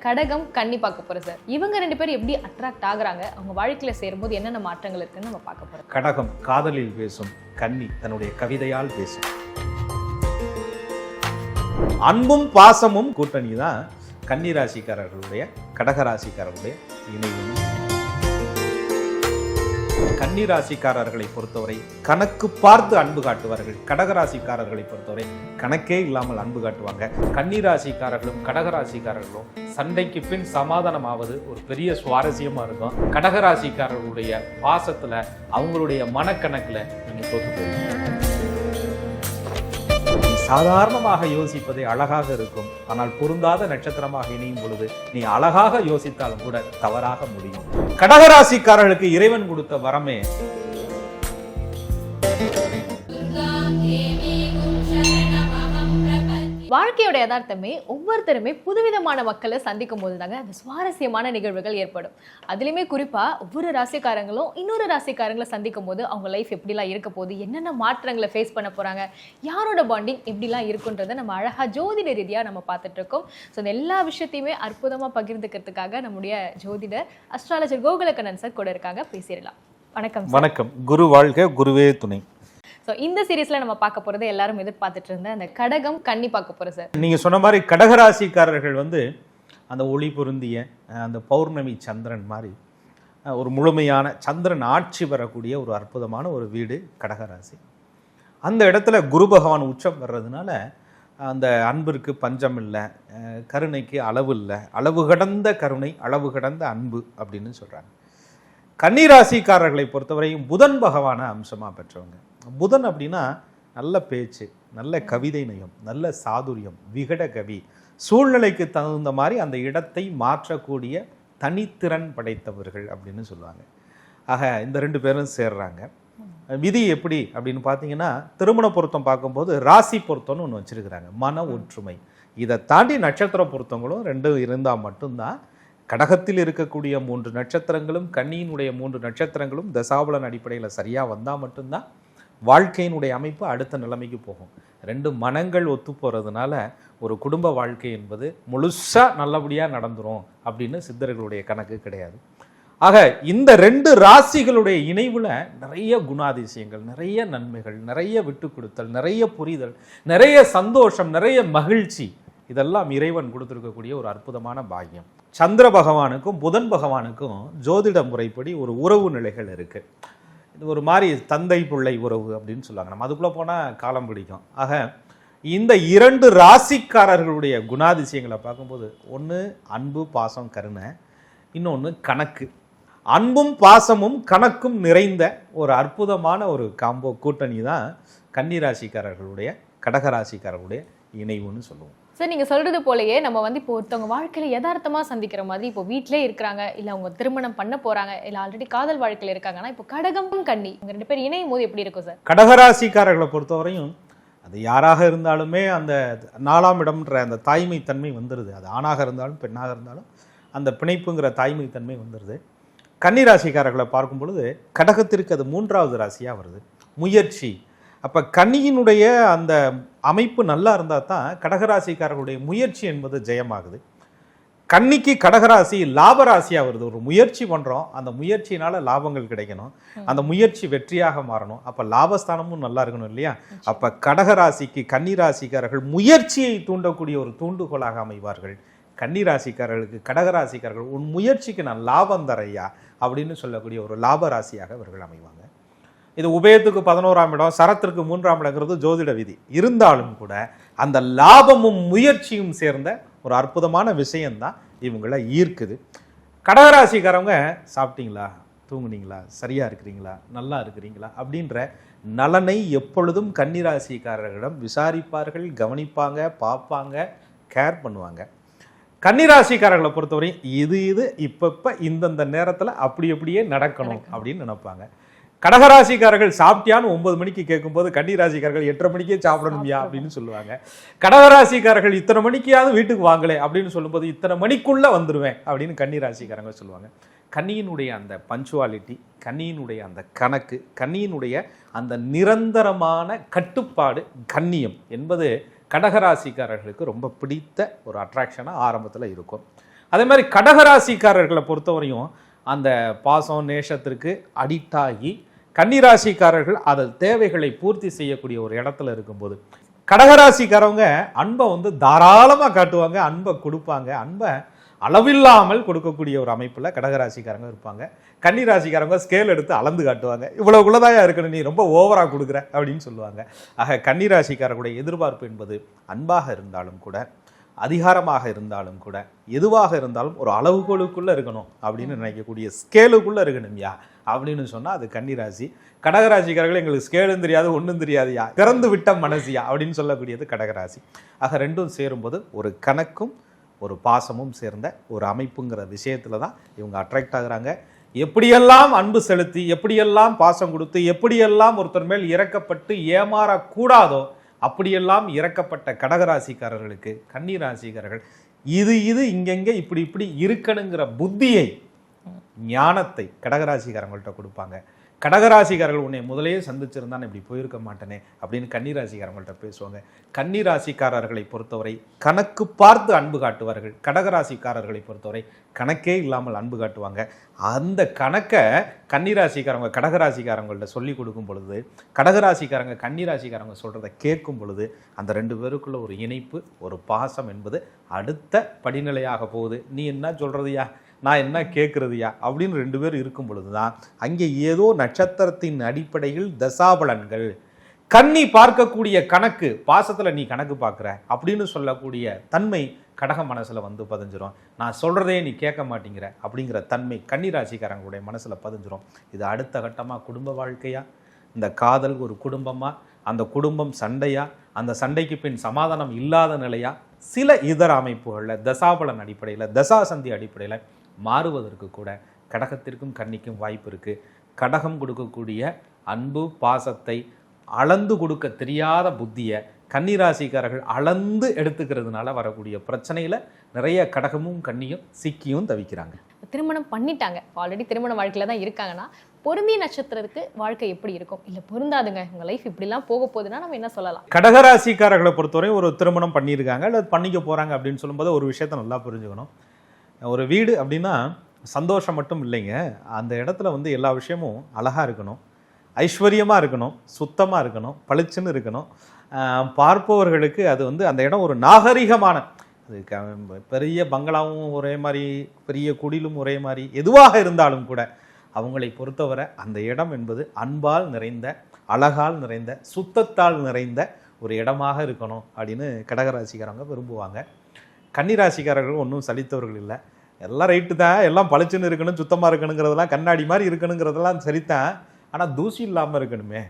கடகம் கன்னி பார்க்க போறோம் சார். இவங்க ரெண்டு பேரும் எப்படி அட்ராக்ட் ஆகுறாங்க, அவங்க வாழ்க்கையில சேரும்போது என்னென்ன மாற்றங்கள் இருக்குன்னு நம்ம பார்க்க போறோம். கடகம் காதலில் பேசும், கன்னி தன்னுடைய கவிதையால் பேசும். அன்பும் பாசமும் கூட்டணி தான் கன்னி ராசிக்காரர்களுடைய கடகராசிக்காரர்களுடைய இணைவு. கன்னி ராசிக்காரர்களை பொறுத்தவரை கணக்கு பார்த்து அன்பு காட்டுவார்கள். கடகராசிக்காரர்களை பொறுத்தவரை கணக்கே இல்லாமல் அன்பு காட்டுவாங்க. கன்னி ராசிக்காரர்களும் கடகராசிக்காரர்களும் சண்டைக்கு பின் சமாதானமாவது ஒரு பெரிய சுவாரஸ்யமா இருக்கும். கடகராசிக்காரர்களுடைய பாசத்துல அவங்களுடைய மனக்கணக்குல நீங்க தோத்து போயிருங்க. சாதாரணமாக யோசிப்பதே அழகாக இருக்கும், ஆனால் பொருந்தாத நட்சத்திரமாக இணையும் பொழுது நீ அழகாக யோசித்தாலும் கூட தவறாக முடியும். கடகராசிக்காரர்களுக்கு இறைவன் கொடுத்த வரமே வாழ்க்கையோட யதார்த்தமே ஒவ்வொருத்தருமே புதுவிதமான மக்களை சந்திக்கும் போது தாங்க அந்த சுவாரஸ்யமான நிகழ்வுகள் ஏற்படும். அதுலேயுமே குறிப்பாக ஒவ்வொரு ராசிக்காரங்களும் இன்னொரு ராசிக்காரங்களை சந்திக்கும் போது அவங்க லைஃப் எப்படிலாம் இருக்க போகுது, என்னென்ன மாற்றங்களை ஃபேஸ் பண்ண போகிறாங்க, யாரோட பாண்டிங் எப்படிலாம் இருக்குன்றதை நம்ம அழகாக ஜோதிட ரீதியாக நம்ம பார்த்துட்ருக்கோம். ஸோ இந்த எல்லா விஷயத்தையுமே அற்புதமாக பகிர்ந்துக்கிறதுக்காக நம்முடைய ஜோதிடர் அஸ்ட்ராலஜர் கோகுலக்கண்ணன் சார் கூட இருக்காங்க. பேசிடலாம். வணக்கம். வணக்கம். குரு வாழ்க, குருவே துணை. ஸோ இந்த சீரீஸ்ல நம்ம பார்க்க போறது எல்லாரும் எதிர்பார்த்துட்டு இருந்த அந்த கடகம் கன்னி பார்க்க போறோம் சார். நீங்க சொன்ன மாதிரி கடகராசிக்காரர்கள் அந்த ஒளி பொருந்திய அந்த பௌர்ணமி சந்திரன் மாதிரி ஒரு முழுமையான சந்திரன் ஆட்சி பெறக்கூடிய ஒரு அற்புதமான ஒரு வீடு கடகராசி. அந்த இடத்துல குரு பகவான் உச்சம் வர்றதுனால அந்த அன்பிற்கு பஞ்சம் இல்லை, கருணைக்கு அளவு இல்லை, அளவு கடந்த கருணை, அளவு கடந்த அன்பு அப்படின்னு சொல்றாங்க. கன்னிராசிக்காரர்களை பொறுத்தவரையும் புதன் பகவான அம்சமாக பெற்றவங்க. புதன் அப்படின்னா நல்ல பேச்சு, நல்ல கவிதை நயம், நல்ல சாதுரியம், விகட கவி, சூழ்நிலைக்கு தகுந்த மாதிரி அந்த இடத்தை மாற்றக்கூடிய தனித்திறன் படைத்தவர்கள் அப்படின்னு சொல்லுவாங்க. ஆக இந்த ரெண்டு பேரும் சேர்றாங்க. விதி எப்படி அப்படின்னு பார்த்தீங்கன்னா, திருமண பொருத்தம் பார்க்கும்போது ராசி பொருத்தம்னு ஒன்று வச்சிருக்கிறாங்க, மன ஒற்றுமை. இதை தாண்டி நட்சத்திர பொருத்தங்களும் ரெண்டும் இருந்தால் மட்டும்தான் கடகத்தில் இருக்கக்கூடிய 3 நட்சத்திரங்களும் கன்னியினுடைய 3 நட்சத்திரங்களும் தசாபலன் அடிப்படையில் சரியாக வந்தால் மட்டும்தான் வாழ்க்கையினுடைய அமைப்பு அடுத்த நிலைமைக்கு போகும். 2 மனங்கள் ஒத்து போகிறதுனால ஒரு குடும்ப வாழ்க்கை என்பது முழுசாக நல்லபடியாக நடந்துரும் அப்படின்னு சித்தர்களுடைய கணக்கு கிடையாது. ஆக இந்த 2 ராசிகளுடைய இணைவில் நிறைய குணாதிசயங்கள், நிறைய நன்மைகள், நிறைய விட்டு கொடுத்தல், நிறைய புரிதல், நிறைய சந்தோஷம், நிறைய மகிழ்ச்சி, இதெல்லாம் இறைவன் கொடுத்துருக்கக்கூடிய ஒரு அற்புதமான பாக்கியம். சந்திர பகவானுக்கும் புதன் பகவானுக்கும் ஜோதிட முறைப்படி ஒரு உறவு நிலைகள் இருக்குது. இது ஒரு மாதிரி தந்தை பிள்ளை உறவு அப்படின்னு சொல்லுவாங்க. நம்ம அதுக்குள்ளே போனால் காலம் பிடிக்கும். ஆக இந்த 2 ராசிக்காரர்களுடைய குணாதிசயங்களை பார்க்கும்போது ஒன்று அன்பு, பாசம், கருணை, இன்னொன்று கணக்கு. அன்பும் பாசமும் கணக்கும் நிறைந்த ஒரு அற்புதமான ஒரு காம்போ கூட்டணி தான் கன்னிராசிக்காரர்களுடைய கடகராசிக்காரர்களுடைய இணைவுன்னு சொல்லுவோம். சார், நீங்கள் சொல்கிறது போலயே நம்ம இப்போ ஒருத்தவங்க வாழ்க்கையில் யதார்த்தமாக சந்திக்கிற மாதிரி இப்போ வீட்டிலே இருக்கிறாங்க, இல்லை அவங்க திருமணம் பண்ண போகிறாங்க, இல்லை ஆல்ரெடி காதல் வாழ்க்கையில் இருக்காங்கன்னா இப்போ கடகம் கன்னி இவங்க 2 பேர் இணையும் போது எப்படி இருக்கும் சார்? கடகராசிக்காரர்களை பொறுத்தவரையும் அது யாராக இருந்தாலுமே அந்த 4ஆம் இடம்ன்ற அந்த தாய்மை தன்மை வந்துடுது. அது ஆணாக இருந்தாலும் பெண்ணாக இருந்தாலும் அந்த பிணைப்புங்கிற தாய்மை தன்மை வந்துடுது. கன்னிராசிக்காரர்களை பார்க்கும் பொழுது கடகத்திற்கு அது 3வது ராசியாக வருது, முயற்சி. அப்போ கன்னியினுடைய அந்த அமைப்பு நல்லா இருந்தால் தான் கடகராசிக்காரர்களுடைய முயற்சி என்பது ஜெயமாகுது. கன்னிக்கு கடகராசி லாபராசியாக வருது. ஒரு முயற்சி பண்ணுறோம், அந்த முயற்சியினால் லாபங்கள் கிடைக்கணும், அந்த முயற்சி வெற்றியாக மாறணும், அப்போ லாபஸ்தானமும் நல்லா இருக்கணும் இல்லையா? அப்போ கடகராசிக்கு கன்னிராசிக்காரர்கள் முயற்சியை தூண்டக்கூடிய ஒரு தூண்டுகோலாக அமைவார்கள். கன்னிராசிக்காரர்களுக்கு கடகராசிக்காரர்கள் உன் முயற்சிக்கு நான் லாபம் தரையா அப்படின்னு சொல்லக்கூடிய ஒரு லாபராசியாக அவர்கள் அமைவாங்க. இது உபயத்துக்கு 11ஆம் இடம், சரத்திற்கு 3ஆம் இடங்கிறது ஜோதிட விதி. இருந்தாலும் கூட அந்த லாபமும் முயற்சியும் சேர்ந்த ஒரு அற்புதமான விஷயம்தான் இவங்கள ஈர்க்குது. கடகராசிக்காரவங்க சாப்பிட்டீங்களா, தூங்குனீங்களா, சரியா இருக்கிறீங்களா, நல்லா இருக்கிறீங்களா அப்படின்ற நலனை எப்பொழுதும் கன்னிராசிக்காரர்களிடம் விசாரிப்பார்கள், கவனிப்பாங்க, பார்ப்பாங்க, கேர் பண்ணுவாங்க. கன்னிராசிக்காரர்களை பொறுத்தவரை இது இப்ப இந்தந்த நேரத்தில் அப்படியே நடக்கணும் அப்படின்னு நினைப்பாங்க. கடகராசிக்காரர்கள் சாப்பிட்டியான்னு 9 மணிக்கு கேட்கும்போது கன்னிராசிக்காரர்கள் 8:30 மணிக்கே சாப்பிடணும்யா அப்படின்னு சொல்லுவாங்க. கடகராசிக்காரர்கள் இத்தனை மணிக்காவது வீட்டுக்கு வாங்கலே அப்படின்னு சொல்லும்போது இத்தனை மணிக்குள்ள வந்துடுவேன் அப்படின்னு கன்னிராசிக்காரங்க சொல்லுவாங்க. கன்னியினுடைய அந்த பஞ்சுவாலிட்டி, கன்னியினுடைய அந்த கணக்கு, கன்னியினுடைய அந்த நிரந்தரமான கட்டுப்பாடு, கண்ணியம் என்பது கடகராசிக்காரர்களுக்கு ரொம்ப பிடித்த ஒரு அட்ராக்ஷனாக ஆரம்பத்தில் இருக்கும். அதே மாதிரி கடகராசிக்காரர்களை பொறுத்தவரையும் அந்த பாசம் நேசத்திற்கு அடிக்ட் ஆகி கன்னிராசிக்காரர்கள் அதன் தேவைகளை பூர்த்தி செய்யக்கூடிய ஒரு இடத்துல இருக்கும்போது கடகராசிக்காரவங்க அன்பை வந்து தாராளமாக காட்டுவாங்க, அன்பை கொடுப்பாங்க, அன்பை அளவில்லாமல் கொடுக்கக்கூடிய ஒரு அமைப்பில் கடகராசிக்காரங்க இருப்பாங்க. கன்னிராசிக்காரங்க ஸ்கேல் எடுத்து அளந்து காட்டுவாங்க, இவ்வளவுக்குள்ளதாயா இருக்கணும், நீ ரொம்ப ஓவராக கொடுக்குற அப்படின்னு சொல்லுவாங்க. ஆக கன்னிராசிக்காரர்களுடைய எதிர்பார்ப்பு என்பது அன்பாக இருந்தாலும் கூட, அதிகாரமாக இருந்தாலும் கூட, எதுவாக இருந்தாலும் ஒரு அளவுகோலுக்குள்ளே இருக்கணும் அப்படின்னு நினைக்கக்கூடிய ஸ்கேலுக்குள்ளே இருக்கணும்யா அப்படின்னு சொன்னால் அது கன்னிராசி. கடகராசிக்காரர்கள் எங்களுக்கு ஸ்கேலும் தெரியாது, ஒன்றும் தெரியாதுயா, திறந்து விட்ட மனசியா அப்படின்னு சொல்லக்கூடியது கடகராசி. ஆக ரெண்டும் சேரும்போது ஒரு கணக்கும் ஒரு பாசமும் சேர்ந்த ஒரு அமைப்புங்கிற விஷயத்துல தான் இவங்க அட்ராக்ட் ஆகுறாங்க. எப்படியெல்லாம் அன்பு செலுத்தி, எப்படியெல்லாம் பாசம் கொடுத்து, எப்படியெல்லாம் ஒருத்தர் மேல் இறக்கப்பட்டு ஏமாறக்கூடாதோ அப்படியெல்லாம் இறக்கப்பட்ட கடகராசிக்காரர்களுக்கு கன்னிராசிக்காரர்கள் இது இங்கெங்கே இப்படி இப்படி இருக்கணுங்கிற புத்தியை, ஞானத்தை கடகராசிக்காரங்கள்ட்ட கொடுப்பாங்க. கடகராசிக்காரர்கள் உன்னை முதலே சந்திச்சிருந்தான் இப்படி போயிருக்க மாட்டேனே அப்படின்னு கன்னிராசிக்காரங்கள்ட்ட பேசுவாங்க. கன்னிராசிக்காரர்களை பொறுத்தவரை கணக்கு பார்த்து அன்பு காட்டுவார்கள். கடகராசிக்காரர்களை பொறுத்தவரை கணக்கே இல்லாமல் அன்பு காட்டுவாங்க. அந்த கணக்கை கன்னிராசிக்காரங்க கடகராசிக்காரங்கள்ட்ட சொல்லி கொடுக்கும் பொழுது, கடகராசிக்காரங்க கன்னிராசிக்காரங்க சொல்கிறத கேட்கும் பொழுது அந்த ரெண்டு பேருக்குள்ள ஒரு இணைப்பு, ஒரு பாசம் என்பது அடுத்த படிநிலையாக போகுது. நீ என்ன சொல்கிறதுயா, நான் என்ன கேட்குறதுயா அப்படின்னு ரெண்டு பேர் இருக்கும் பொழுது தான் அங்கே ஏதோ நட்சத்திரத்தின் அடிப்படையில் தசாபலன்கள், கன்னி பார்க்கக்கூடிய கணக்கு, பாசத்தில் நீ கணக்கு பார்க்குற அப்படின்னு சொல்லக்கூடிய தன்மை கடக மனசில் வந்து பதிஞ்சிரும். நான் சொல்கிறதே நீ கேட்க மாட்டேங்கிற அப்படிங்கிற தன்மை கன்னிராசிக்காரங்களுடைய மனசில் பதிஞ்சிரும். இது அடுத்த கட்டமாக குடும்ப வாழ்க்கையா, இந்த காதல் ஒரு குடும்பமாக, அந்த குடும்பம் சண்டையா, அந்த சண்டைக்கு பின் சமாதானம் இல்லாத நிலையா, சில இதர அமைப்புகளில் தசாபலன் அடிப்படையில், தசாசந்தி அடிப்படையில் மாறுவதற்கு கூட கடகத்திற்கும் கன்னிக்கும் வாய்ப்பு இருக்குது. கடகம் கொடுக்கக்கூடிய அன்பு பாசத்தை அளந்து கொடுக்க தெரியாத புத்தியை கன்னிராசிக்காரர்கள் அளந்து எடுத்துக்கிறதுனால வரக்கூடிய பிரச்சனையில் நிறைய கடகமும் கன்னியும் சிக்கியும் தவிக்கிறாங்க. திருமணம் பண்ணிட்டாங்க, ஆல்ரெடி திருமண வாழ்க்கையில தான் இருக்காங்கன்னா பொருந்திய நட்சத்திரத்துக்கு வாழ்க்கை எப்படி இருக்கும்? இல்லை பொருந்தாதுங்க, உங்கள் லைஃப் இப்படிலாம் போக போகுதுன்னா நம்ம என்ன சொல்லலாம்? கடகராசிக்காரர்களை பொறுத்தவரை ஒரு திருமணம் பண்ணியிருக்காங்க அல்லது பண்ணிக்க போகிறாங்க அப்படின்னு சொல்லும்போது ஒரு விஷயத்தை நல்லா புரிஞ்சுக்கணும். ஒரு வீடு அப்படின்னா சந்தோஷம் மட்டும் இல்லைங்க, அந்த இடத்துல வந்து எல்லா விஷயமும் அழகாக இருக்கணும், ஐஸ்வர்யமாக இருக்கணும், சுத்தமாக இருக்கணும், பளிச்சுன்னு இருக்கணும். பார்ப்பவர்களுக்கு அது வந்து அந்த இடம் ஒரு நாகரிகமான, அது பெரிய பங்களாவும் ஒரே மாதிரி, பெரிய குடிலும் ஒரே மாதிரி, எதுவாக இருந்தாலும் கூட அவங்களை பொறுத்தவரை அந்த இடம் என்பது அன்பால் நிறைந்த, அழகால் நிறைந்த, சுத்தத்தால் நிறைந்த ஒரு இடமாக இருக்கணும் அப்படின்னு கடகராசிக்காரங்க விரும்புவாங்க. கன்னிராசிக்காரர்கள் ஒன்றும் சலித்தவர்கள் இல்லை, எல்லாம் ரைட்டு தான், எல்லாம் பளிச்சுன்னு இருக்கணும், சுத்தமாக இருக்கணுங்கிறதெல்லாம், கண்ணாடி மாதிரி இருக்கணுங்கிறதெல்லாம் சரிதான், ஆனால் தூசி இல்லாமல் இருக்கணுமே,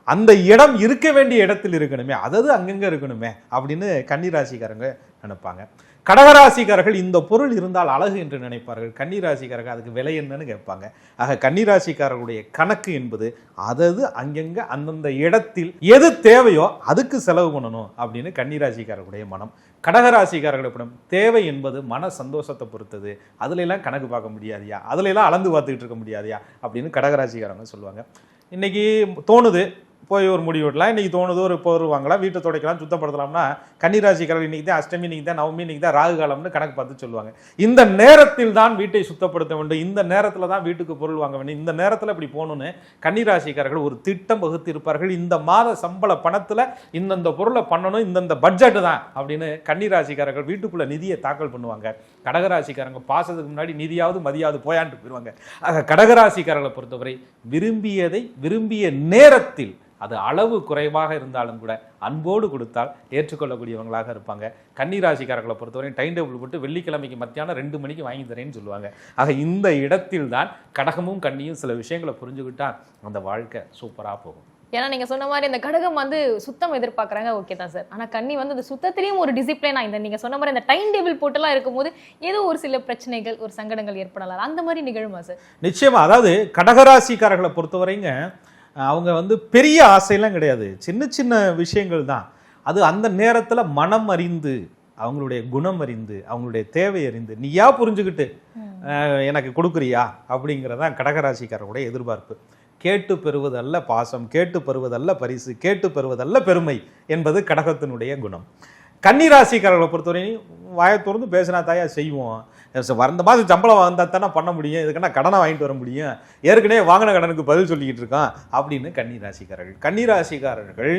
அந்த இடம் இருக்க வேண்டிய இடத்தில் இருக்கணுமே, அதாவது அங்கங்கே இருக்கணுமே அப்படின்னு கன்னிராசிக்காரங்க நினைப்பாங்க. கடகராசிக்காரர்கள் இந்த பொருள் இருந்தால் அழகு என்று நினைப்பார்கள். கன்னிராசிக்காரர்கள் அதுக்கு விலை என்னன்னு கேட்பாங்க. ஆக கன்னிராசிக்காரர்களுடைய கணக்கு என்பது அதாவது அங்கங்கே அந்தந்த இடத்தில் எது தேவையோ அதுக்கு செலவு பண்ணணும் அப்படின்னு கன்னிராசிக்காரர்களுடைய மனம். கடகராசிக்காரர்களுடைய தேவை என்பது மன சந்தோஷத்தை பொறுத்தது, அதுல எல்லாம் கணக்கு பார்க்க முடியாதியா, அதுல எல்லாம் அளந்து பார்த்துக்கிட்டு இருக்க முடியாதியா அப்படின்னு கடகராசிக்காரங்க சொல்லுவாங்க. இன்னைக்கு தோணுது போய் ஒரு முடிவு விடலாம், இன்றைக்கி தோணுது ஒரு பொருள் வாங்கலாம், வீட்டை துடைக்கலாம், சுத்தப்படுத்தலாம்னா கன்னிராசிக்காரர்கள் இன்றைக்கி தான் அஷ்டமி, இன்றைக்கி தான் நவமி, இன்றைக்கி தான் ராகு காலம்னு கணக்கு பார்த்து சொல்லுவாங்க. இந்த நேரத்தில் தான் வீட்டை சுத்தப்படுத்த வேண்டும், இந்த நேரத்தில் தான் வீட்டுக்கு பொருள் வாங்க வேண்டும், இந்த நேரத்தில் இப்படி போகணுன்னு கன்னிராசிக்காரர்கள் ஒரு திட்டம் வகுத்து இருப்பார்கள். இந்த மாத சம்பள பணத்தில் இந்தந்த பொருளை பண்ணணும், இந்தந்த பட்ஜெட் தான் அப்படின்னு கன்னிராசிக்காரர்கள் வீட்டுக்குள்ளே நிதியை தாக்கல் பண்ணுவாங்க. கடகராசிக்காரங்க பாசத்துக்கு முன்னாடி நிதியாவது மதியாவது போயான்ட்டு போயிடுவாங்க. ஆக கடகராசிக்காரர்களை பொறுத்தவரை விரும்பியதை விரும்பிய நேரத்தில், அது அளவு குறைவாக இருந்தாலும் கூட அன்போடு கொடுத்தால் ஏற்றுக்கொள்ளக்கூடியவங்களாக இருப்பாங்க. கன்னிராசிக்காரர்களை பொறுத்தவரை டைம் டேபிள் போட்டு வெள்ளிக்கிழமைக்கு மத்தியானம் 2 மணிக்கு வாங்கி தரேன்னு சொல்லுவாங்க. ஆக இந்த இடத்தில் தான் கடகமும் கன்னியும் சில விஷயங்களை புரிஞ்சுக்கிட்டா அந்த வாழ்க்கை சூப்பராக போகும். ஏன்னா நீங்க சொன்ன மாதிரி இந்த கடகம் வந்து சுத்தம் எதிர்பார்க்குறாங்க, ஓகே தான் சார். ஆனால் கன்னி வந்து அந்த சுத்தத்திலையும் ஒரு டிசிப்ளினா, இந்த நீங்க சொன்ன மாதிரி இந்த டைம் டேபிள் போட்டுலாம் இருக்கும்போது ஏதோ ஒரு சில பிரச்சனைகள், ஒரு சங்கடங்கள் ஏற்படலாம், அந்த மாதிரி நிகழுமா சார்? நிச்சயமா. அதாவது கடகராசிக்காரர்களை பொறுத்தவரைங்க அவங்க வந்து பெரிய ஆசையெல்லாம் கிடையாது, சின்ன சின்ன விஷயங்கள் தான். அது அந்த நேரத்தில் மனம் அறிந்து, அவங்களுடைய குணம் அறிந்து, அவங்களுடைய தேவை அறிந்து நீயா புரிஞ்சுக்கிட்டு எனக்கு கொடுக்குறியா அப்படிங்கிறதான் கடகராசிக்காரருடைய எதிர்பார்ப்பு. கேட்டு பெறுவதல்ல பாசம், கேட்டு பெறுவதல்ல பரிசு, கேட்டு பெறுவதல்ல பெருமை என்பது கடகத்தினுடைய குணம். கன்னிராசிக்காரர்களை பொறுத்தவரையும் வாயை திறந்து பேசினா தாயா செய்வோம். வந்த மாதம் சம்பளம் வந்தால் தானே பண்ண முடியும், இதுக்குன்னா கடனை வாங்கிட்டு வர முடியும், ஏற்கனவே வாங்கின கடனுக்கு பதில் சொல்லிக்கிட்டு இருக்கான் அப்படின்னு கன்னிராசிக்காரர்கள்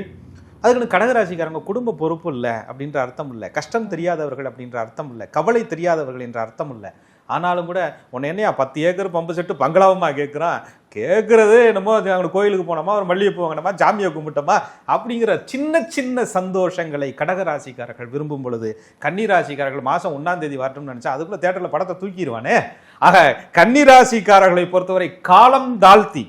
அதுக்குன்னு கடகராசிக்காரங்க குடும்ப பொறுப்பு இல்லை அப்படின்ற அர்த்தம் இல்லை, கஷ்டம் தெரியாதவர்கள் அப்படின்ற அர்த்தம் இல்லை, கவலை தெரியாதவர்கள் என்ற அர்த்தம் இல்லை. ஆனாலும் கூட உன்னை என்னையா 10 ஏக்கர் பம்பு செட்டு பங்களாவமா கேட்குறான், கேட்குறது என்னமோ அங்கே கோயிலுக்கு போனோமா, ஒரு மல்லிகைப்பூ வாங்கினோமா, ஜாமியை கும்பிட்டோமா அப்படிங்கிற சின்ன சின்ன சந்தோஷங்களை கடகராசிக்காரர்கள் விரும்பும் பொழுது கன்னிராசிக்காரர்கள் மாதம் 1ஆம் தேதி வரட்டும்னு நினச்சா அதுக்குள்ளே தேட்டரில் படத்தை தூக்கிடுவானே. ஆக கன்னிராசிக்காரர்களை பொறுத்தவரை காலம் தாழ்த்தி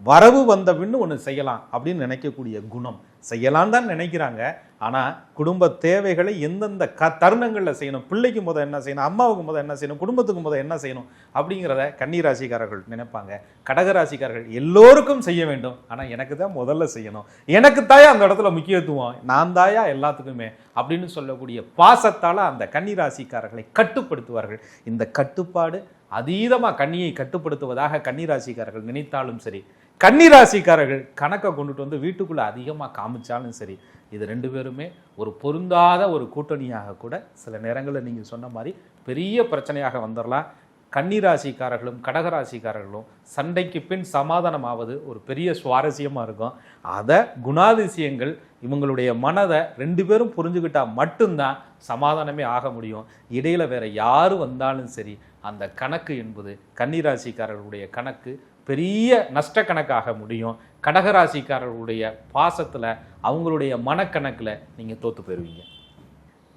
வரவு வந்த பின்னு ஒன்று செய்யலாம் அப்படின்னு நினைக்கக்கூடிய குணம், செய்யலான்னு தான் நினைக்கிறாங்க. ஆனால் குடும்ப தேவைகளை எந்தெந்த தருணங்களில் செய்யணும், பிள்ளைக்கு முதல் என்ன செய்யணும், அம்மாவுக்கு முதல் என்ன செய்யணும், குடும்பத்துக்கு முதல் என்ன செய்யணும் அப்படிங்கிறத கன்னிராசிக்காரர்கள் நினைப்பாங்க. கடகராசிக்காரர்கள் எல்லோருக்கும் செய்ய வேண்டும், ஆனால் எனக்கு தான் முதல்ல செய்யணும், எனக்கு தாயா அந்த இடத்துல முக்கியத்துவம், நான் தாயா எல்லாத்துக்குமே அப்படின்னு சொல்லக்கூடிய பாசத்தால் அந்த கன்னிராசிக்காரர்களை கட்டுப்படுத்துவார்கள். இந்த கட்டுப்பாடு அதீதமாக கன்னியை கட்டுப்படுத்துவதாக கன்னிராசிக்காரர்கள் நினைத்தாலும் சரி, கன்னிராசிக்காரர்கள் கணக்கை கொண்டுட்டு வந்து வீட்டுக்குள்ளே அதிகமாக காமிச்சாலும் சரி, இது 2 பேருமே ஒரு பொருந்தாத ஒரு கூட்டணியாக கூட சில நேரங்களில் நீங்கள் சொன்ன மாதிரி பெரிய பிரச்சனையாக வந்துடலாம். கன்னிராசிக்காரர்களும் கடகராசிக்காரர்களும் சண்டைக்கு பின் சமாதானமாவது ஒரு பெரிய சுவாரஸ்யமாக இருக்கும். அதை குணாதிசயங்கள் இவங்களுடைய மனதை 2 பேரும் புரிஞ்சுக்கிட்டால் மட்டும்தான் சமாதானமே ஆக முடியும். இடையில வேற யாரு வந்தாலும் சரி அந்த கணக்கு என்பது கன்னிராசிக்காரர்களுடைய கணக்கு பெரிய நஷ்ட கணக்காக முடியும். கடகராசிக்காரர்களுடைய பாசத்தில் அவங்களுடைய மனக்கணக்கில் நீங்கள் தோற்று போயிருவீங்க.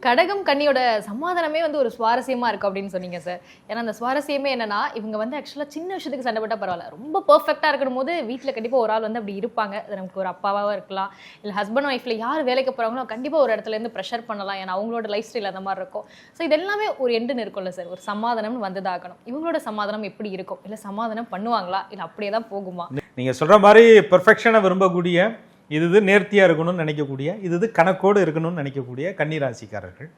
கடகம் கன்னியோட சமாதானமே வந்து ஒரு சுவாரஸ்யமா இருக்கும் அப்படின்னு சொன்னீங்க சார். ஏன்னா அந்த சுவாரஸ்யமே என்னன்னா, இவங்க வந்து ஆக்சுவலா சின்ன விஷயத்துக்கு சண்டை போட்டா பரவாயில்ல, ரொம்ப பெர்ஃபெக்டா இருக்கணும் போது வீட்டில் கண்டிப்பா ஒரு ஆள் வந்து அப்படி இருப்பாங்க. அது நமக்கு ஒரு அப்பாவாக இருக்கலாம், இல்லை ஹஸ்பண்ட் ஒய்ஃப்ல யார் வேலைக்கு போறாங்களோ கண்டிப்பா ஒரு இடத்துல இருந்து ப்ரெஷர் பண்ணலாம். ஏன்னா அவங்களோட லைஃப் ஸ்டைல் அந்த மாதிரி இருக்கும். ஸோ இது எல்லாமே ஒரு எண்டுன்னு இருக்கும்ல சார், ஒரு சமாதானம்னு வந்ததாகணும். இவங்களோட சமாதானம் எப்படி இருக்கும், இல்லை சமாதானம் பண்ணுவாங்களா, இல்லை அப்படியே தான் போகுமா? நீங்க சொல்ற மாதிரி பெர்ஃபெக்ஷனை விரும்பக்கூடிய, இது நேர்த்தியாக இருக்கணும்னு நினைக்கக்கூடிய, இது கணக்கோடு இருக்கணும்னு நினைக்கக்கூடிய கன்னிராசிக்காரர்கள்.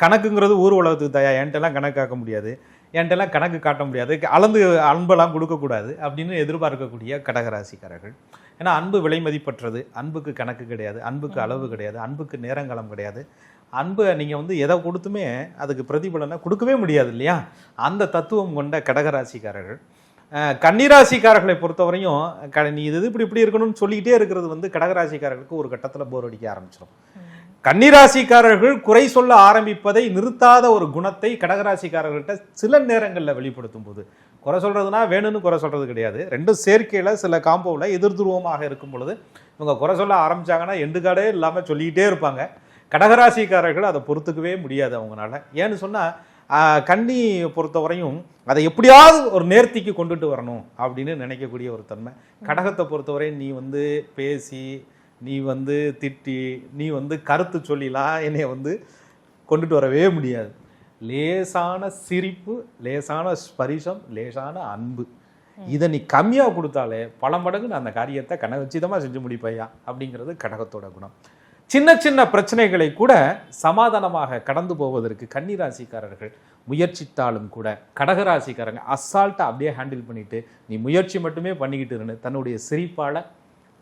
கணக்குங்கிறது ஊர் உலகத்துக்கு தயா, என்கிட்டலாம் கணக்கு காக்க முடியாது, என்கிட்டலாம் கணக்கு காட்ட முடியாது, அளந்து அன்பெல்லாம் கொடுக்கக்கூடாது அப்படின்னு எதிர்பார்க்கக்கூடிய கடகராசிக்காரர்கள். ஏன்னா அன்பு விலை மதிப்பற்றது, அன்புக்கு கணக்கு கிடையாது, அன்புக்கு அளவு கிடையாது, அன்புக்கு நேரங்காலம் கிடையாது. அன்பை நீங்கள் வந்து எதை கொடுத்துமே அதுக்கு பிரதிபலனை கொடுக்கவே முடியாது இல்லையா? அந்த தத்துவம் கொண்ட கடகராசிக்காரர்கள். கன்னிராசிக்காரர்களை பொறுத்தவரையும் நீ இது இப்படி இருக்கணும்னு சொல்லிக்கிட்டே இருக்கிறது வந்து கடகராசிக்காரர்களுக்கு ஒரு கட்டத்தில் போர் அடிக்க ஆரம்பிச்சிடும். கன்னிராசிக்காரர்கள் குறை சொல்ல ஆரம்பிப்பதை நிறுத்தாத ஒரு குணத்தை கடகராசிக்காரர்கள்ட்ட சில நேரங்களில் வெளிப்படுத்தும் போது, குறை சொல்றதுனா வேணும்னு குறை சொல்றது கிடையாது, 2 சேர்க்கையில் சில காம்போவில் எதிர்துருவமாக இருக்கும் பொழுது இவங்க குறை சொல்ல ஆரம்பிச்சாங்கன்னா எண்டுகாடே இல்லாமல் சொல்லிக்கிட்டே இருப்பாங்க. கடகராசிக்காரர்கள் அதை பொறுத்துக்கவே முடியாது அவங்களால. ஏன்னு சொன்னால் கன்னி பொறுத்தவரையும் அதை எப்படியாவது ஒரு நேர்த்திக்கு கொண்டுட்டு வரணும் அப்படின்னு நினைக்கக்கூடிய ஒரு தன்மை. கடகத்தை பொறுத்தவரை நீ வந்து பேசி, நீ வந்து திட்டி, நீ வந்து கருத்து சொல்லிலாம் என்னை வந்து கொண்டுட்டு வரவே முடியாது. லேசான சிரிப்பு, லேசான ஸ்பரிசம், லேசான அன்பு, இதை நீ கம்மியாக கொடுத்தாலே பல மடங்கு நான் அந்த காரியத்தை கனகச்சிதமாக செஞ்சு முடிப்பையா அப்படிங்கிறது கடகத்தோட குணம். சின்ன சின்ன பிரச்சனைகளை கூட சமாதானமாக கடந்து போவதற்கு கன்னிராசிக்காரர்கள் முயற்சித்தாலும் கூட கடகராசிக்காரங்க அசால்ட்டாக அப்படியே ஹேண்டில் பண்ணிட்டு, நீ முயற்சி மட்டுமே பண்ணிக்கிட்டு இருந்து தன்னுடைய சிரிப்பால்,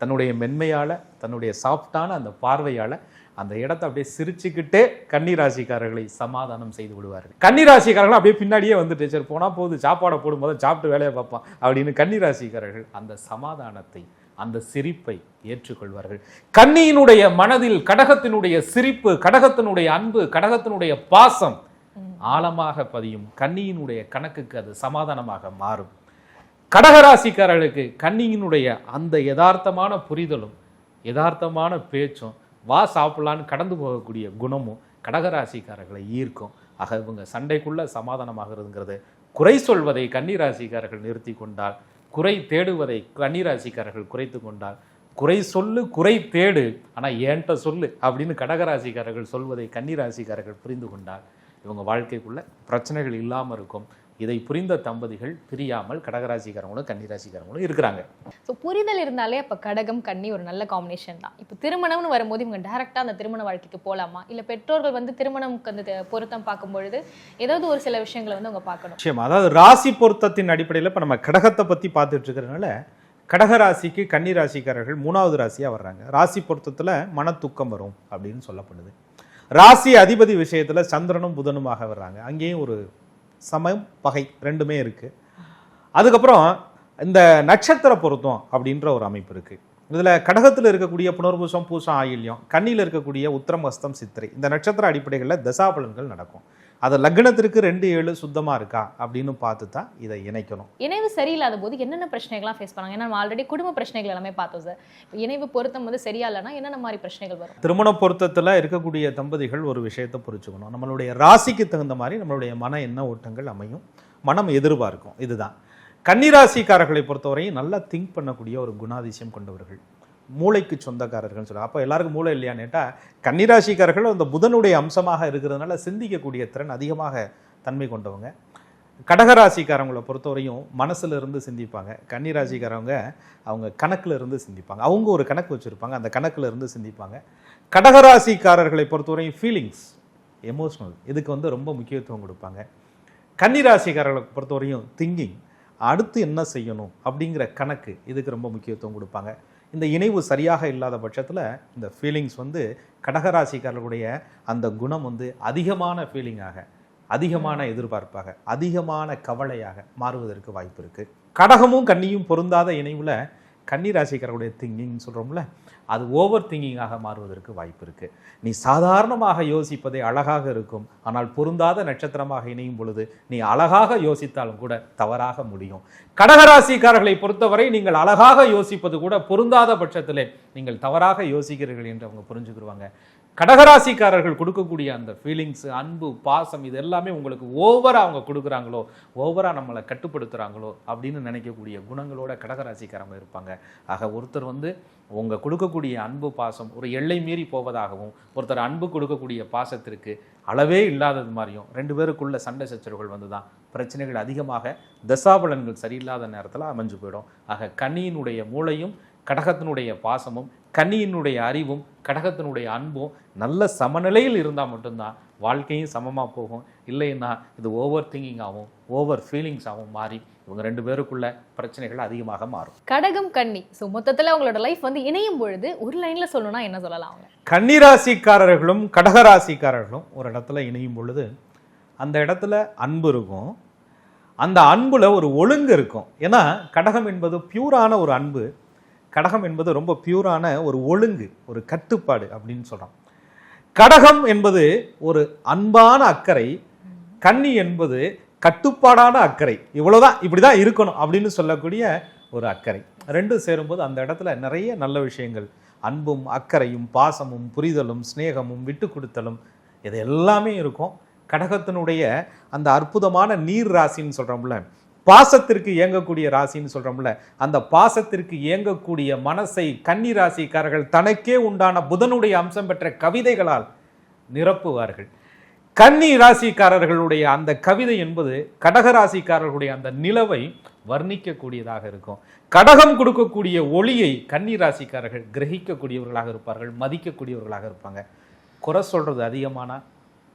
தன்னுடைய மென்மையால், தன்னுடைய சாஃப்டான அந்த பார்வையால் அந்த இடத்த அப்படியே சிரிச்சுக்கிட்டே கன்னிராசிக்காரர்களை சமாதானம் செய்து விடுவார்கள். கன்னிராசிக்காரர்கள் அப்படியே பின்னாடியே வந்துட்டு சரி போனால் போகுது, சாப்பாடை போடும்போது சாப்பிட்டு வேலையை பார்ப்பான் அப்படின்னு கன்னிராசிக்காரர்கள் அந்த சமாதானத்தை, அந்த சிரிப்பை ஏற்றுக்கொள்வார்கள். கன்னியினுடைய மனதில் கடகத்தினுடைய சிரிப்பு, கடகத்தினுடைய அன்பு, கடகத்தினுடைய பாசம் ஆழமாக பதியும். கன்னியினுடைய கணக்குக்கு அது சமாதானமாக மாறும். கடகராசிக்காரர்களுக்கு கன்னியினுடைய அந்த யதார்த்தமான புரிதலும் யதார்த்தமான பேச்சும், வா சாப்பிடலான்னு கடந்து போகக்கூடிய குணமும் கடகராசிக்காரர்களை ஈர்க்கும். ஆக இவங்க சண்டைக்குள்ள சமாதானமாகிறதுங்கிறது, குறை சொல்வதை கன்னிராசிக்காரர்கள் நிறுத்தி கொண்டால், குறை தேடுவதை கன்னிராசிக்காரர்கள் குறைத்து கொண்டால், குறை சொல்லு குறை தேடு ஆனால் ஏன்ட்ட சொல்லு அப்படின்னு கடகராசிக்காரர்கள் சொல்வதை கன்னிராசிக்காரர்கள் புரிந்து கொண்டால் இவங்க வாழ்க்கைக்குள்ள பிரச்சனைகள் இல்லாமல் இருக்கும். இதை புரிந்த தம்பதிகள் பிரியாமல் கடகராசிக்காரங்களும் கன்னிராசிக்காரங்களும் இருக்கிறாங்க. ஸோ புரிதல் இருந்தாலே அப்போ கடகம் கன்னி ஒரு நல்ல காம்பினேஷன் தான். இப்போ திருமணம்னு வரும்போது இவங்க டேரெக்டாக அந்த திருமண வாழ்க்கைக்கு போகலாமா, இல்லை பெற்றோர்கள் வந்து திருமணம்க்கு அந்த பொருத்தம் பார்க்கும்பொழுது ஏதாவது ஒரு சில விஷயங்களை வந்து அவங்க பார்க்கணும்? நிச்சயமா. அதாவது ராசி பொருத்தத்தின் அடிப்படையில் இப்போ நம்ம கடகத்தை பற்றி பார்த்துட்டு இருக்கிறதுனால கடகராசிக்கு கன்னிராசிக்காரர்கள் 3வது ராசியாக வர்றாங்க. ராசி பொருத்தத்தில் மன துக்கம் வரும் அப்படின்னு சொல்லப்படுது. ராசி அதிபதி விஷயத்துல சந்திரனும் புதனுமாக வர்றாங்க, அங்கேயும் ஒரு சமம் பகை ரெண்டுமே இருக்கு. அதுக்கப்புறம் இந்த நட்சத்திர பொருத்தம் அப்படின்ற ஒரு அமைப்பு இருக்கு. இதுல கடகத்தில் இருக்கக்கூடிய புனர்பூசம், பூசம், ஆயில்யம், கன்னியில் இருக்கக்கூடிய உத்திரம், ஹஸ்தம், சித்திரை, இந்த நட்சத்திர அடிப்படைகளில் தசாபலன்கள் நடக்கும். அது லக்னத்திற்கு 2-7 சுத்தமா இருக்கா அப்படின்னு பார்த்து தான் இதை இணைக்கணும். இணைவு சரியில்லாத போது என்னென்ன பிரச்சனைகள்லாம் ஃபேஸ் பண்ணாங்க? ஏன்னா நம்ம ஆல்ரெடி குடும்ப பிரச்சனைகள் எல்லாமே பார்த்தோம் சார். இணைவு பொருத்தம் வந்து சரியா இல்லைன்னா என்னென்ன மாதிரி பிரச்சனைகள் வரும்? திருமண பொருத்தத்தில் இருக்கக்கூடிய தம்பதிகள் ஒரு விஷயத்தை புரிச்சுக்கணும். நம்மளுடைய ராசிக்கு தகுந்த மாதிரி நம்மளுடைய மன எண்ண ஓட்டங்கள் அமையும், மனம் எதிர்பார்க்கும். இதுதான் கன்னிராசிக்காரர்களை பொறுத்தவரையும் நல்லா திங்க் பண்ணக்கூடிய ஒரு குணாதிசயம் கொண்டவர்கள், மூளைக்கு சொந்தக்காரர்கள் சொல்லுவாங்க. அப்போ எல்லாருக்கும் மூளை இல்லையான்னு கேட்டால் கன்னிராசிக்காரர்கள் அந்த புதனுடைய அம்சமாக இருக்கிறதுனால சிந்திக்கக்கூடிய திறன் அதிகமாக தன்மை கொண்டவங்க. கடகராசிக்காரங்களை பொறுத்தவரையும் மனசுல இருந்து சிந்திப்பாங்க. கன்னிராசிக்காரவங்க அவங்க கணக்குல இருந்து சிந்திப்பாங்க. அவங்க ஒரு கணக்கு வச்சுருப்பாங்க, அந்த கணக்குல இருந்து சிந்திப்பாங்க. கடகராசிக்காரர்களை பொறுத்தவரையும் ஃபீலிங்ஸ், எமோஷ்னல், இதுக்கு வந்து ரொம்ப முக்கியத்துவம் கொடுப்பாங்க. கன்னிராசிக்காரர்களை பொறுத்தவரையும் திங்கிங், அடுத்து என்ன செய்யணும் அப்படிங்கிற கணக்கு, இதுக்கு ரொம்ப முக்கியத்துவம் கொடுப்பாங்க. இந்த இணைவு சரியாக இல்லாத பட்சத்தில் இந்த ஃபீலிங்ஸ் வந்து கடகராசிக்காரர்களுடைய அந்த குணம் வந்து அதிகமான ஃபீலிங்காக, அதிகமான எதிர்பார்ப்பாக, அதிகமான கவலையாக மாறுவதற்கு வாய்ப்பு இருக்குது. கடகமும் கன்னியும் பொருந்தாத இணைவில் கன்னிராசிக்காரர்களுடைய திங்கிங் சொல்கிறோம்ல, அது ஓவர் திங்கிங்காக மாறுவதற்கு வாய்ப்பு இருக்குது. நீ சாதாரணமாக யோசிப்பதே அழகாக இருக்கும், ஆனால் பொருந்தாத நட்சத்திரமாக இணையும் பொழுது நீ அழகாக யோசித்தாலும் கூட தவறாக முடியும். கடகராசிக்காரர்களை பொறுத்தவரை நீங்கள் அழகாக யோசிப்பது கூட பொருந்தாத பட்சத்திலே நீங்கள் தவறாக யோசிக்கிறீர்கள் என்று அவங்க புரிஞ்சுக்கிடுவாங்க. கடகராசிக்காரர்கள் கொடுக்கக்கூடிய அந்த ஃபீலிங்ஸ், அன்பு, பாசம், இது எல்லாமே உங்களுக்கு ஓவராக அவங்க கொடுக்குறாங்களோ, ஓவராக நம்மளை கட்டுப்படுத்துகிறாங்களோ அப்படின்னு நினைக்கக்கூடிய குணங்களோட கடகராசிக்காரங்க இருப்பாங்க. ஆக ஒருத்தர் வந்து உங்கள் கொடுக்கக்கூடிய அன்பு பாசம் ஒரு எல்லை மீறி போவதாகவும், ஒருத்தர் அன்பு கொடுக்கக்கூடிய பாசத்திற்கு அளவே இல்லாதது மாதிரியும், 2 பேருக்குள்ள சண்டை சச்சரவுகள் வந்து தான் பிரச்சனைகள் அதிகமாக தசாபலன்கள் சரியில்லாத நேரத்தில் அமைஞ்சு போயிடும். ஆக கன்னியினுடைய மூளையும் கடகத்தினுடைய பாசமும், கன்னியினுடைய அறிவும், கடகத்தினுடைய அன்பும் நல்ல சமநிலையில் இருந்தால் மட்டும்தான் வாழ்க்கையும் சமமாக போகும். இல்லைன்னா இது ஓவர் திங்கிங்காகவும் ஓவர் ஃபீலிங்ஸாகவும் மாறி இவங்க 2 பேருக்குள்ள பிரச்சனைகள் அதிகமாக மாறும். கடகம் கன்னி, ஸோ மொத்தத்தில் அவங்களோட லைஃப் வந்து இணையும் பொழுது ஒரு லைனில் சொல்லணும்னா என்ன சொல்லலாம்? அவங்க கன்னிராசிக்காரர்களும் கடகராசிக்காரர்களும் ஒரு இடத்துல இணையும் பொழுது அந்த இடத்துல அன்பு இருக்கும், அந்த அன்புல ஒரு ஒழுங்கு இருக்கும். ஏன்னா கடகம் என்பது பியூரான ஒரு அன்பு, கடகம் என்பது ரொம்ப பியூரான ஒரு ஒழுங்கு, ஒரு கட்டுப்பாடு அப்படின்னு சொல்கிறோம். கடகம் என்பது ஒரு அன்பான அக்கறை, கன்னி என்பது கட்டுப்பாடான அக்கறை. இவ்வளோதான், இப்படி தான் இருக்கணும் அப்படின்னு சொல்லக்கூடிய ஒரு அக்கறை. ரெண்டும் சேரும்போது அந்த இடத்துல நிறைய நல்ல விஷயங்கள், அன்பும் அக்கறையும் பாசமும் புரிதலும் ஸ்நேகமும் விட்டு கொடுத்தலும், இது எல்லாமே இருக்கும். கடகத்தினுடைய அந்த அற்புதமான நீர் ராசின்னு சொல்கிறோம்ல, பாசத்திற்கு இயங்கக்கூடிய ராசின்னு சொல்கிறோம்ல, அந்த பாசத்திற்கு இயங்கக்கூடிய மனசை கன்னி ராசிக்காரர்கள் தனக்கே உண்டான புதனுடைய அம்சம் பெற்ற கவிதைகளால் நிரப்புவார்கள். கன்னி ராசிக்காரர்களுடைய அந்த கவிதை என்பது கடகராசிக்காரர்களுடைய அந்த நிலவை வர்ணிக்கக்கூடியதாக இருக்கும். கடகம் கொடுக்கக்கூடிய ஒளியை கன்னி ராசிக்காரர்கள் கிரகிக்கக்கூடியவர்களாக இருப்பார்கள், மதிக்கக்கூடியவர்களாக இருப்பாங்க. குறை சொல்றது அதிகமானா,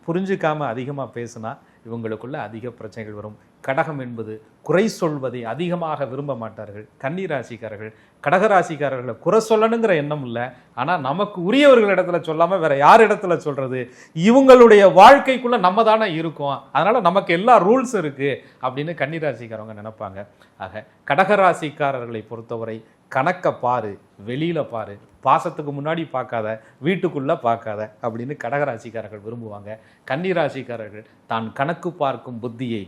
புரிஞ்சுக்காம அதிகமாக பேசுனா இவங்களுக்குள்ள அதிக பிரச்சனைகள் வரும். கடகம் என்பது குறை சொல்வதை அதிகமாக விரும்ப மாட்டார்கள். கன்னி ராசிக்காரர்கள் கடகராசிக்காரர்களை குறை சொல்லணுங்கிற எண்ணம் இல்லை, ஆனால் நமக்கு உரியவர்கள் இடத்துல சொல்லாமல் வேற யார் இடத்துல சொல்றது, இவங்களுடைய வாழ்க்கைக்குள்ள நம்ம தானே இருக்கோம், அதனால நமக்கு எல்லா ரூல்ஸ் இருக்கு அப்படின்னு கன்னி ராசிக்காரவங்க நினைப்பாங்க. ஆக கடகராசிக்காரர்களை பொறுத்தவரை கணக்கை பாரு, வெளியில பாரு, பாசத்துக்கு முன்னாடி பார்க்காத, வீட்டுக்குள்ள பார்க்காத அப்படின்னு கடகராசிக்காரர்கள் விரும்புவாங்க. கன்னி ராசிக்காரர்கள் தான் கணக்கு பார்க்கும் புத்தியை,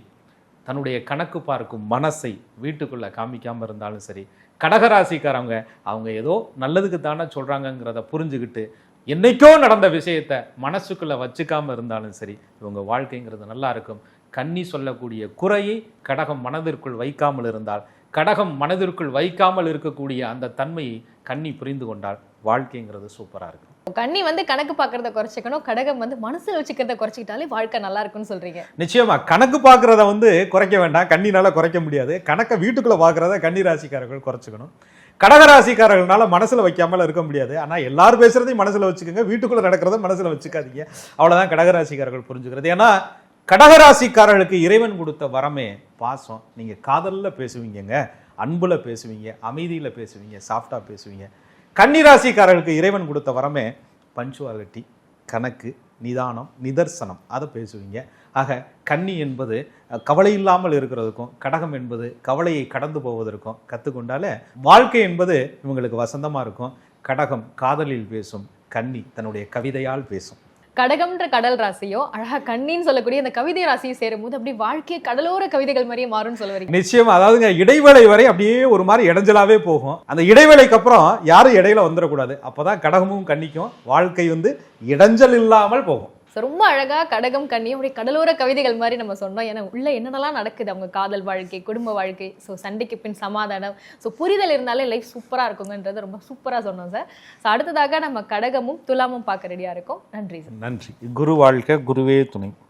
தன்னுடைய கணக்கு பார்க்கும் மனசை வீட்டுக்குள்ள காமிக்காம இருந்தாலும் சரி, கடகராசிக்காரவங்க அவங்க ஏதோ நல்லதுக்கு தானே சொல்றாங்கிறத புரிஞ்சுக்கிட்டு என்னைக்கோ நடந்த விஷயத்த மனசுக்குள்ள வச்சுக்காம இருந்தாலும் சரி இவங்க வாழ்க்கைங்கிறது நல்லா இருக்கும். கன்னி சொல்லக்கூடிய குறையை கடகம் மனதிற்குள் வைக்காமல் இருந்தால், கடகம் மனதிற்குள் வைக்காமல் இருக்கக்கூடிய அந்த தன்மையை கன்னி புரிந்து கொண்டால் வாழ்க்கைங்கிறது சூப்பரா இருக்கும். கன்னி வந்து கணக்கு பார்க்கறத குறைச்சிக்கணும், கடகம் வந்து மனசுல வச்சுக்கிறத குறைச்சிக்கிட்டாலே வாழ்க்கை நல்லா இருக்கும்னு சொல்றீங்க. நிச்சயமா கணக்கு பார்க்கறத வந்து குறைக்க வேண்டாம், கன்னினால குறைக்க முடியாது. கணக்கை வீட்டுக்குள்ள பார்க்கறத கன்னி ராசிக்காரர்கள் குறைச்சிக்கணும். கடகராசிக்காரர்களால மனசுல வைக்காமல் இருக்க முடியாது, ஆனா எல்லாரும் பேசுறதையும் மனசுல வச்சுக்கோங்க, வீட்டுக்குள்ள நடக்கிறத மனசுல வச்சுக்காதீங்க. அவ்வளவுதான் கடகராசிக்காரர்கள் புரிஞ்சுக்கிறது. ஏன்னா கடகராசிக்காரர்களுக்கு இறைவன் கொடுத்த வரமே பாசம். நீங்க காதல்ல பேசுவீங்க, அன்புல பேசுவீங்க, அமைதியில பேசுவீங்க, சாஃப்டா பேசுவீங்க. கன்னி ராசிக்காரர்களுக்கு இறைவன் கொடுத்த வரமே பஞ்சுவாலிட்டி, கணக்கு, நிதானம், நிதர்சனம் அதை பேசுவீங்க. ஆக கன்னி என்பது கவலை இல்லாமல் இருக்கிறதுக்கும், கடகம் என்பது கவலையை கடந்து போவதற்கும் கற்றுக்கொண்டாலே வாழ்க்கை என்பது இவங்களுக்கு வசந்தமாக இருக்கும். கடகம் காதலில் பேசும், கன்னி தன்னுடைய கவிதையால் பேசும். கடகம்ன்ற கடல் ராசியும் அழகா கண்ணின்னு சொல்லக்கூடிய அந்த கவிதை ராசியும் சேரும்போது அப்படியே வாழ்க்கையை கடலோர கவிதைகள் மாதிரியே மாறும்னு சொல்ல வரீங்க. நிச்சயமா, அதாவதுங்க இடைவேளை வரை அப்படியே ஒரு மாதிரி இடைஞ்சலாவே போகும். அந்த இடைவேளைக்கு அப்புறம் யாரும் இடையில வந்துடக்கூடாது. அப்பதான் கடகமும் கன்னிக்கும் வாழ்க்கை வந்து இடைஞ்சல் இல்லாமல் போகும். ரொம்ப அழகா கடகம் கன்னி அப்படி கடலோர கவிதைகள் மாதிரி நம்ம சொன்னோம். ஏன்னா உள்ள என்னென்னலாம் நடக்குது, அவங்க காதல் வாழ்க்கை, குடும்ப வாழ்க்கை, ஸோ சண்டைக்கு பின் சமாதானம், ஸோ புரிதல் இருந்தாலே லைஃப் சூப்பராக இருக்குங்கன்றது ரொம்ப சூப்பராக சொன்னோம் சார். ஸோ அடுத்ததாக நம்ம கடகமும் துலாமும் பார்க்க ரெடியாக இருக்கோம். நன்றி சார். நன்றி. குரு வாழ்க்கை, குருவே துணை.